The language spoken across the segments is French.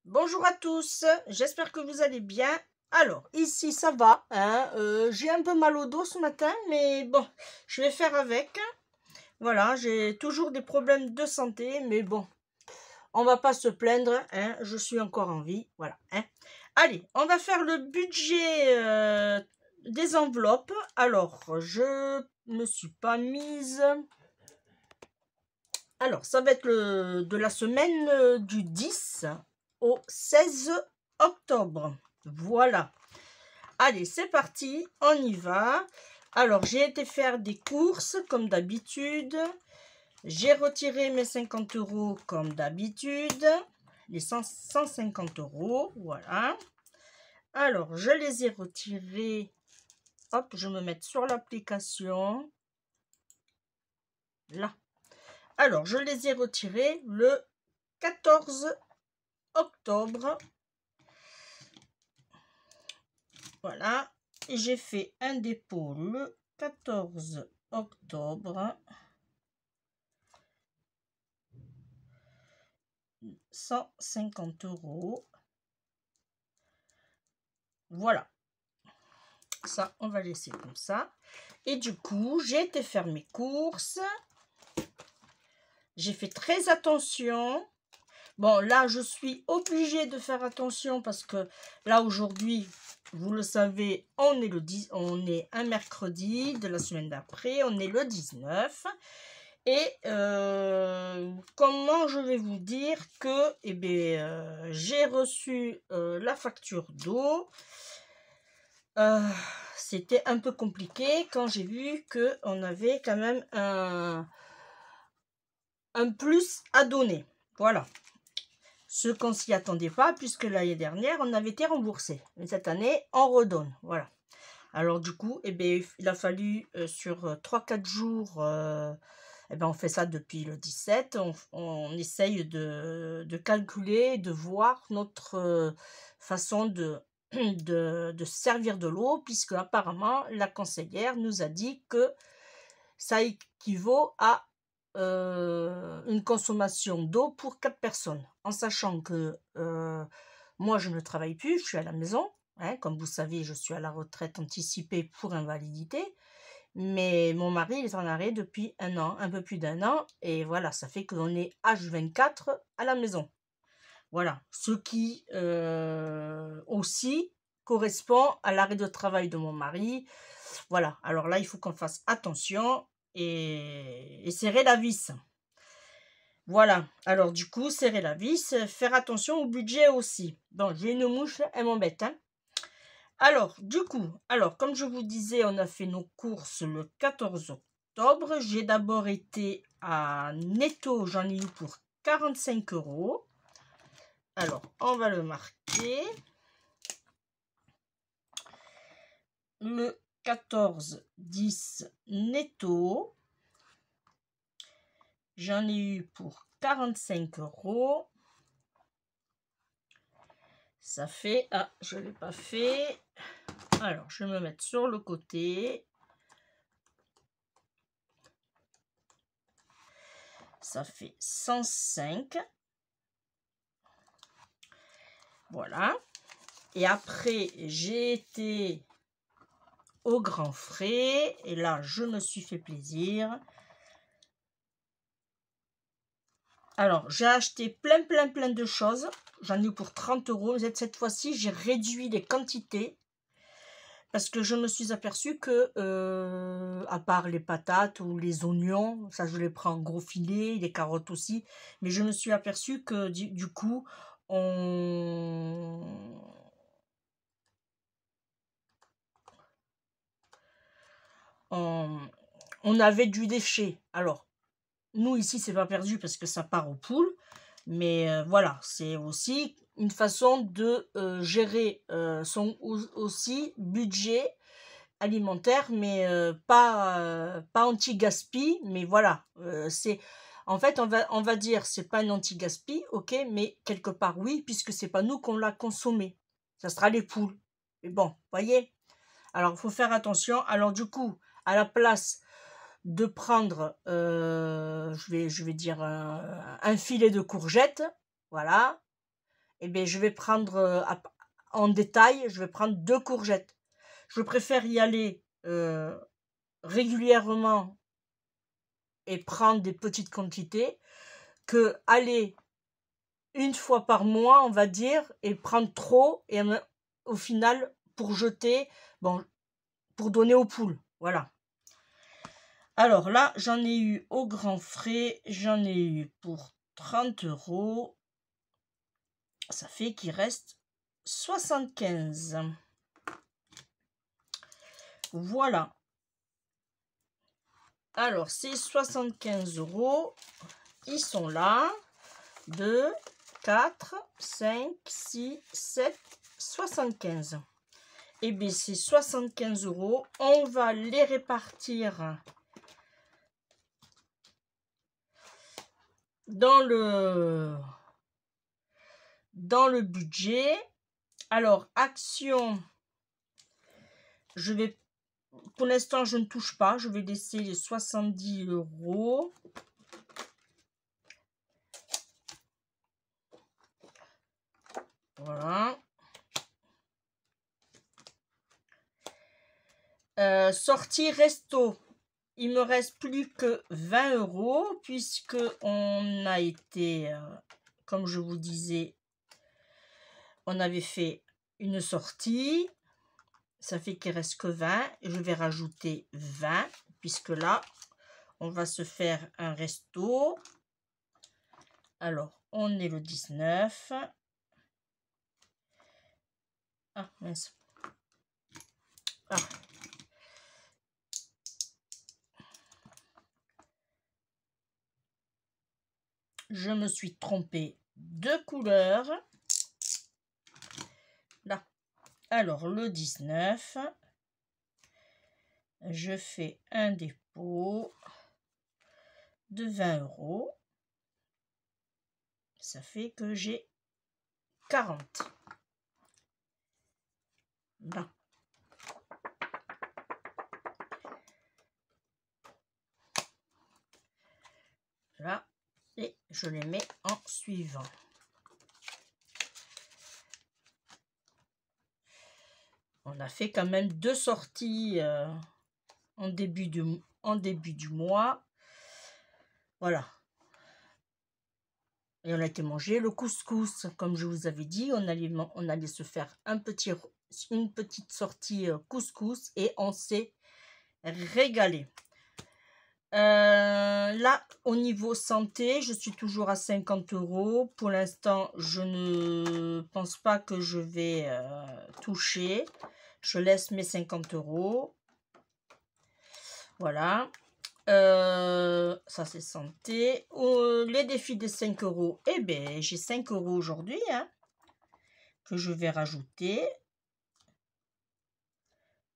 Bonjour à tous, j'espère que vous allez bien. Alors, ici ça va, hein, j'ai un peu mal au dos ce matin, mais bon, je vais faire avec. Voilà, j'ai toujours des problèmes de santé, mais bon, on va pas se plaindre, hein, je suis encore en vie, voilà. Hein. Allez, on va faire le budget des enveloppes. Alors, je me suis pas mise. Alors, ça va être de la semaine du 10 au 16 octobre. Voilà. Allez, c'est parti, on y va. Alors, j'ai été faire des courses comme d'habitude. J'ai retiré mes 50 € comme d'habitude. Les 150 €, voilà. Alors, je les ai retirés. Hop, je me mets sur l'application. Là. Alors, je les ai retirés le 14 octobre. Voilà. Et j'ai fait un dépôt le 14 octobre. 150 €. Voilà. Ça, on va laisser comme ça. Et du coup, j'ai été faire mes courses. J'ai fait très attention. Bon, là, je suis obligée de faire attention parce que là, aujourd'hui, vous le savez, on est un mercredi de la semaine d'après, on est le 19. Et comment je vais vous dire que j'ai reçu la facture d'eau. C'était un peu compliqué quand j'ai vu qu'on avait quand même un plus à donner. Voilà. Ce qu'on s'y attendait pas, puisque l'année dernière, on avait été remboursé. Mais cette année, on redonne. Voilà. Alors du coup, il a fallu sur 3-4 jours, on fait ça depuis le 17, on essaye de calculer, de voir notre façon de servir de l'eau, puisque apparemment la conseillère nous a dit que ça équivaut à une consommation d'eau pour 4 personnes, en sachant que moi je ne travaille plus, je suis à la maison, hein, comme vous savez, je suis à la retraite anticipée pour invalidité, mais mon mari il est en arrêt depuis un an, un peu plus d'un an, et voilà, ça fait qu'on est H24 à la maison. Voilà, ce qui aussi correspond à l'arrêt de travail de mon mari. Voilà, alors là, il faut qu'on fasse attention et serrer la vis. Voilà, alors du coup, serrer la vis, faire attention au budget aussi. Bon, j'ai une mouche, elle m'embête, hein. Alors, du coup, comme je vous disais, on a fait nos courses le 14 octobre. J'ai d'abord été à Netto, j'en ai eu pour 45 €. Alors, on va le marquer. Le 14-10 Netto. J'en ai eu pour 45 €. Ça fait... Ah, je ne l'ai pas fait. Alors, je vais me mettre sur le côté. Ça fait 105. Voilà. Et après, j'ai été au Grand Frais. Et là, je me suis fait plaisir. Alors, j'ai acheté plein de choses. J'en ai eu pour 30 €. Cette fois-ci, j'ai réduit les quantités. Parce que je me suis aperçue que, à part les patates ou les oignons, ça je les prends en gros filets, les carottes aussi, mais je me suis aperçue que du coup, on on on avait du déchet. Alors, nous ici, c'est pas perdu parce que ça part aux poules, mais voilà, c'est aussi une façon de, gérer, son aussi budget alimentaire, mais pas anti-gaspi, mais voilà, c'est en fait, on va dire, c'est pas un anti-gaspi, OK, mais quelque part oui, puisque c'est pas nous qu'on l'a consommé. Ça sera les poules. Mais bon, voyez? Alors, il faut faire attention. Alors du coup, à la place de prendre, je vais dire un filet de courgettes, voilà, eh bien, je vais prendre en détail, je vais prendre 2 courgettes. Je préfère y aller régulièrement et prendre des petites quantités que aller une fois par mois, on va dire, et prendre trop et au final pour jeter, bon, pour donner aux poules. Voilà. Alors là, j'en ai eu au grand frais, j'en ai eu pour 30 €. Ça fait qu'il reste 75. Voilà. Alors, ces 75 €, ils sont là. 2, 4, 5, 6, 7, 75. Et bien, ces 75 €, on va les répartir dans le budget. Alors, action, je vais, pour l'instant, je ne touche pas. Je vais laisser les 70 €. Voilà. Sortie resto. Il me reste plus que 20 € puisque on a été, comme je vous disais, on avait fait une sortie. Ça fait qu'il reste que 20. Et je vais rajouter 20 puisque là, on va se faire un resto. Alors, on est le 19. Ah, mince. Ah. Je me suis trompée de couleur. Là. Alors, le 19, je fais un dépôt de 20 €. Ça fait que j'ai 40. Là. Là. Et je les mets en suivant. On a fait quand même 2 sorties en début du mois. Voilà. Et on a été manger le couscous. Comme je vous avais dit, on allait se faire une petite sortie couscous et on s'est régalé. Là, au niveau santé, je suis toujours à 50 €. Pour l'instant, je ne pense pas que je vais toucher. Je laisse mes 50 €. Voilà. Ça, c'est santé. Les défis des 5 €. Eh bien, j'ai 5 € aujourd'hui hein, que je vais rajouter.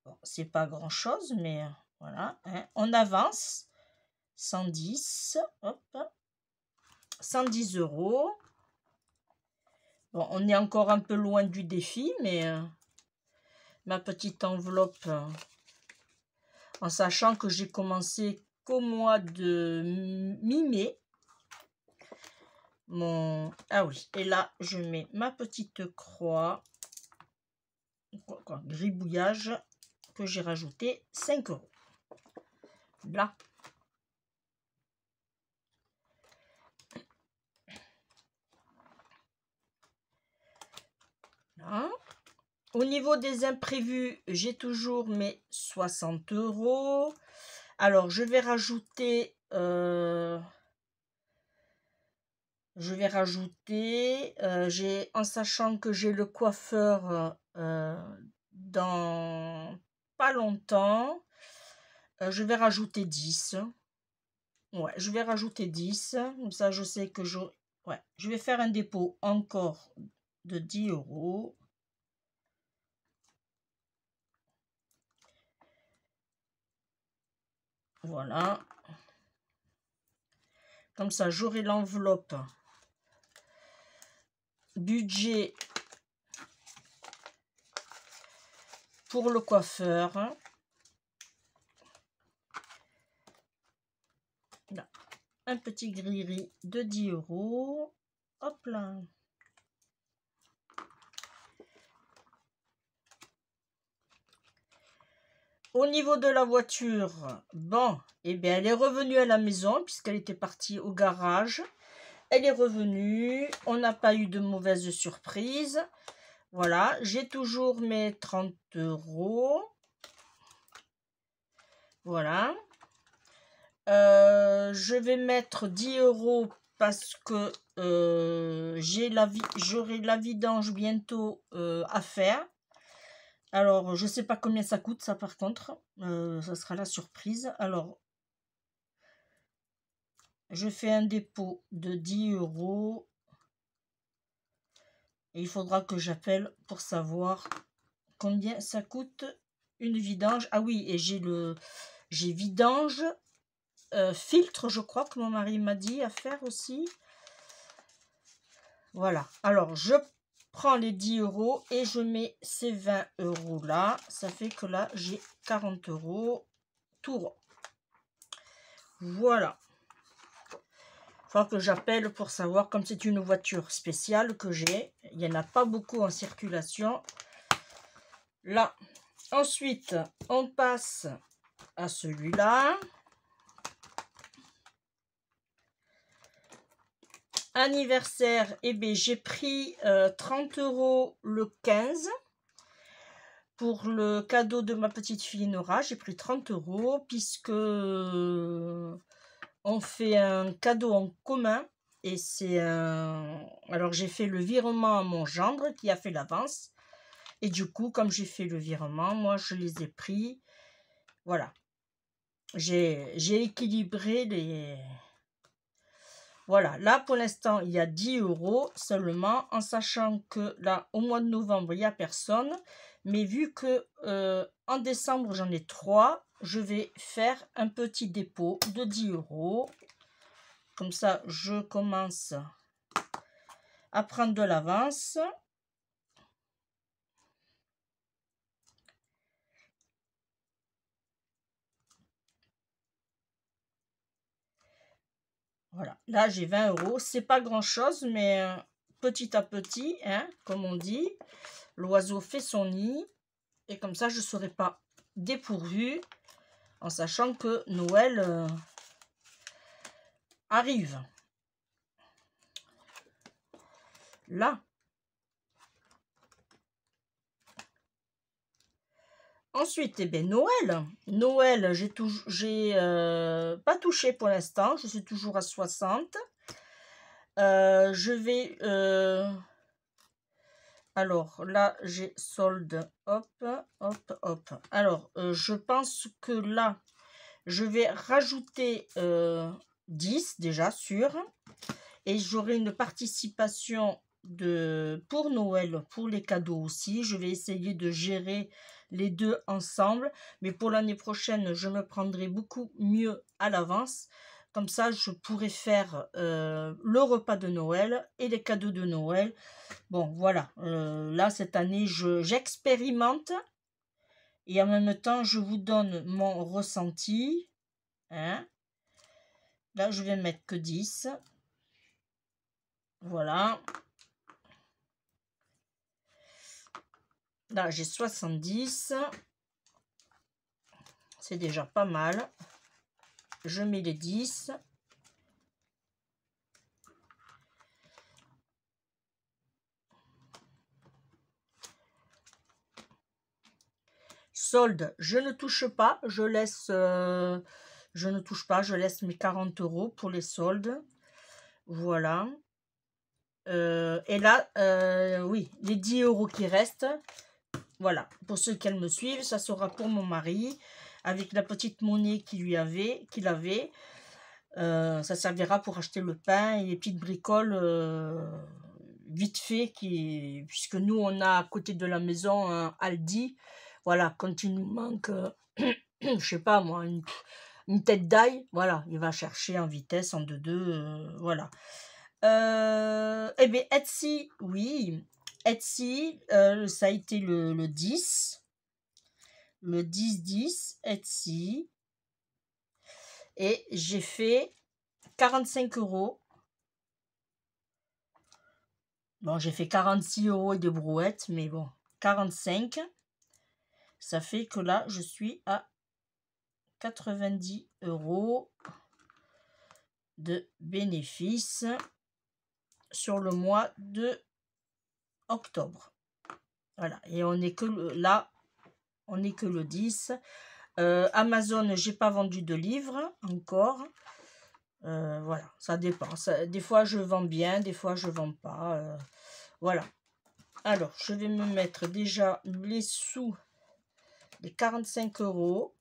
Bon, c'est pas grand-chose, mais voilà. Hein. On avance. 110, hop, 110 €. Bon, on est encore un peu loin du défi, mais ma petite enveloppe, en sachant que j'ai commencé qu'au mois de mi-mai. Ah oui, et là, je mets ma petite croix, gribouillage, que j'ai rajouté 5 €. Là. Là. Au niveau des imprévus, j'ai toujours mes 60 €. Alors, je vais rajouter, en sachant que j'ai le coiffeur dans pas longtemps, je vais rajouter 10. Ouais, je vais rajouter 10. Comme ça, je sais que je vais faire un dépôt encore de 10 €. Voilà. Comme ça, j'aurai l'enveloppe budget pour le coiffeur. Là. Un petit gris de 10 €. Hop là. au niveau de la voiture, bon, eh bien, elle est revenue à la maison puisqu'elle était partie au garage. Elle est revenue. On n'a pas eu de mauvaise surprise. Voilà, j'ai toujours mes 30 €. Voilà. Je vais mettre 10 € parce que j'aurai la vidange bientôt à faire. Alors, je sais pas combien ça coûte, ça par contre. Ça sera la surprise. Alors, je fais un dépôt de 10 €. Et il faudra que j'appelle pour savoir combien ça coûte une vidange. Ah oui, et j'ai vidange, filtre, je crois que mon mari m'a dit à faire aussi. Voilà. Alors, je prends les 10 € et je mets ces 20 € là. Ça fait que là, j'ai 40 € tout rond. Voilà. Il faut que j'appelle pour savoir, comme c'est une voiture spéciale que j'ai. Il n'y en a pas beaucoup en circulation. Là. Ensuite, on passe à celui-là. Anniversaire, eh bien, j'ai pris 30 € le 15 pour le cadeau de ma petite fille Nora. J'ai pris 30 € puisque on fait un cadeau en commun et c'est un... Alors j'ai fait le virement à mon gendre qui a fait l'avance et du coup comme j'ai fait le virement, moi je les ai pris. Voilà. J'ai équilibré les... Voilà, là pour l'instant il y a 10 € seulement, en sachant que là au mois de novembre il n'y a personne, mais vu que en décembre j'en ai 3, je vais faire un petit dépôt de 10 €. Comme ça je commence à prendre de l'avance. Voilà, là j'ai 20 €, c'est pas grand chose, mais petit à petit, hein, comme on dit, l'oiseau fait son nid, et comme ça je ne serai pas dépourvue, en sachant que Noël arrive. Là. Ensuite, eh bien, Noël. Noël, j'ai pas touché pour l'instant, je suis toujours à 60. Je vais... alors là, j'ai solde. Hop, hop, hop. Alors, je pense que là, je vais rajouter 10 déjà, sûr. Et j'aurai une participation pour Noël, pour les cadeaux aussi. Je vais essayer de gérer les deux ensemble. Mais pour l'année prochaine, je me prendrai beaucoup mieux à l'avance. Comme ça, je pourrai faire le repas de Noël et les cadeaux de Noël. Bon, voilà. Là, cette année, j'expérimente. Et en même temps, je vous donne mon ressenti. Hein. Là, je vais mettre que 10. Voilà. Là, j'ai 70. C'est déjà pas mal. Je mets les 10. Solde, je ne touche pas. Je laisse... je ne touche pas. Je laisse mes 40 € pour les soldes. Voilà. Et là, oui, les 10 € qui restent, voilà, pour ceux qui me suivent, ça sera pour mon mari, avec la petite monnaie qu'il avait. Ça servira pour acheter le pain et les petites bricoles vite fait, puisque nous, on a à côté de la maison un Aldi. Voilà, quand il nous manque, je sais pas moi, une tête d'ail, voilà, il va chercher en vitesse, en deux, voilà. Eh bien, Etsy, oui. Etsy, ça a été le 10. Le 10-10, Etsy. Et j'ai fait 45 €. Bon, j'ai fait 46 € et des brouettes, mais bon, 45. Ça fait que là, je suis à 90 € de bénéfice sur le mois de octobre. Voilà, et on est que là, on n'est que le 10. Amazon, j'ai pas vendu de livres encore. Voilà, ça dépend. Des fois, je vends bien, des fois, je vends pas. Voilà. Alors, je vais me mettre déjà les sous, les 45 €.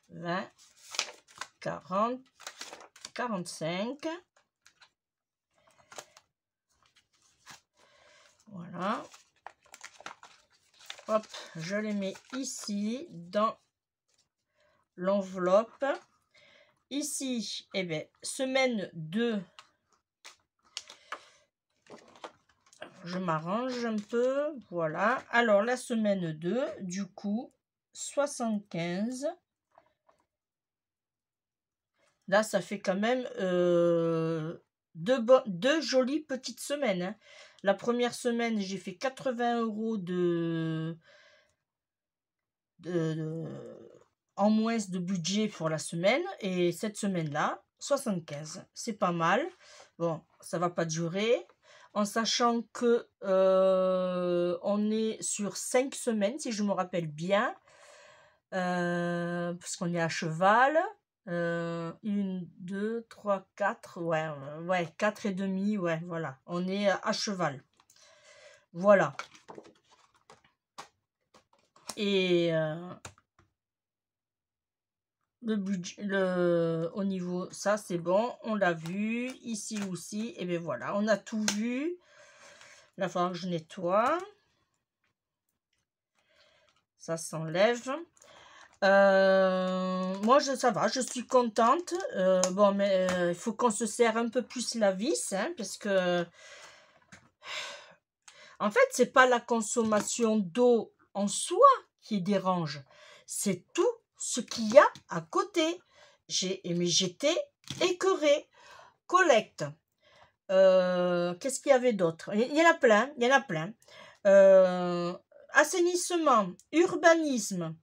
20, 40, 45. Voilà. Hop, je les mets ici dans l'enveloppe. Ici, eh bien, semaine 2. Je m'arrange un peu. Voilà. Alors, la semaine 2, du coup, 75. Là, ça fait quand même deux jolies petites semaines. Hein. La première semaine, j'ai fait 80 € en moins de budget pour la semaine. Et cette semaine-là, 75. C'est pas mal. Bon, ça va pas durer. En sachant que on est sur 5 semaines, si je me rappelle bien. Parce qu'on est à cheval. 1, 2, 3, 4. Ouais, 4 et demi. Ouais, voilà. On est à cheval. Voilà. Et le budget, au niveau, ça c'est bon, on l'a vu, ici aussi, et bien voilà, on a tout vu. Là, il va falloir que je nettoie. Ça s'enlève. Moi, ça va, je suis contente. Bon, mais il faut qu'on se serre un peu plus la vis, hein, parce que, en fait, c'est pas la consommation d'eau en soi qui dérange, c'est tout ce qu'il y a à côté. Mais j'étais écœurée. Collecte. Qu'est-ce qu'il y avait d'autre? Il y en a plein, il y en a plein. Assainissement, urbanisme,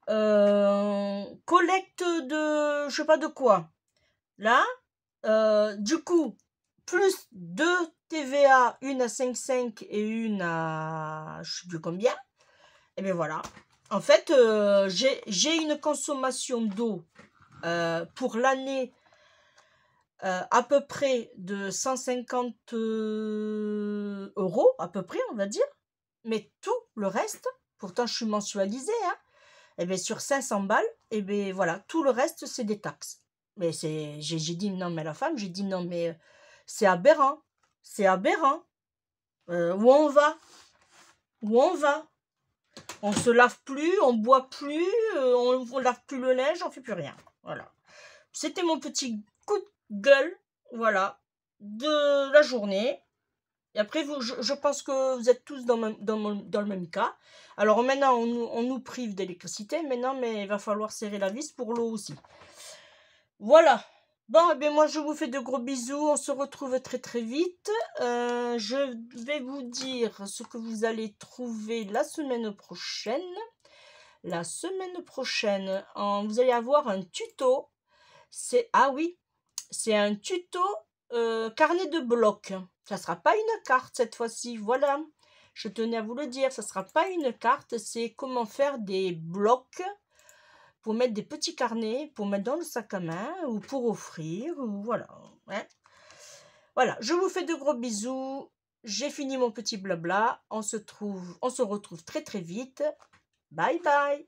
collecte de, je sais pas de quoi. Là, du coup, plus 2 TVA, une à 5,5 et une à je sais plus combien. Et bien voilà. En fait, j'ai une consommation d'eau pour l'année à peu près de 150 € à peu près, on va dire. Mais tout le reste, pourtant je suis mensualisée, hein, et bien sur 500 balles, et bien voilà, tout le reste c'est des taxes. Mais j'ai dit non, mais la femme, j'ai dit non, mais c'est aberrant, c'est aberrant. Où on va? Où on va? On se lave plus, on boit plus, on lave plus le linge, on fait plus rien. Voilà. C'était mon petit coup de gueule, voilà, de la journée. Et après, je pense que vous êtes tous dans le même cas. Alors maintenant, on nous prive d'électricité, maintenant, mais il va falloir serrer la vis pour l'eau aussi. Voilà. Bon, eh bien moi, je vous fais de gros bisous. On se retrouve très très vite. Je vais vous dire ce que vous allez trouver la semaine prochaine. La semaine prochaine, vous allez avoir un tuto. Ah oui, c'est un tuto carnet de blocs. Ça ne sera pas une carte cette fois-ci, voilà. Je tenais à vous le dire, ça ne sera pas une carte, c'est comment faire des blocs pour mettre des petits carnets, pour mettre dans le sac à main ou pour offrir, ou voilà. Hein. Voilà, je vous fais de gros bisous. J'ai fini mon petit blabla. On se retrouve très très vite. Bye bye.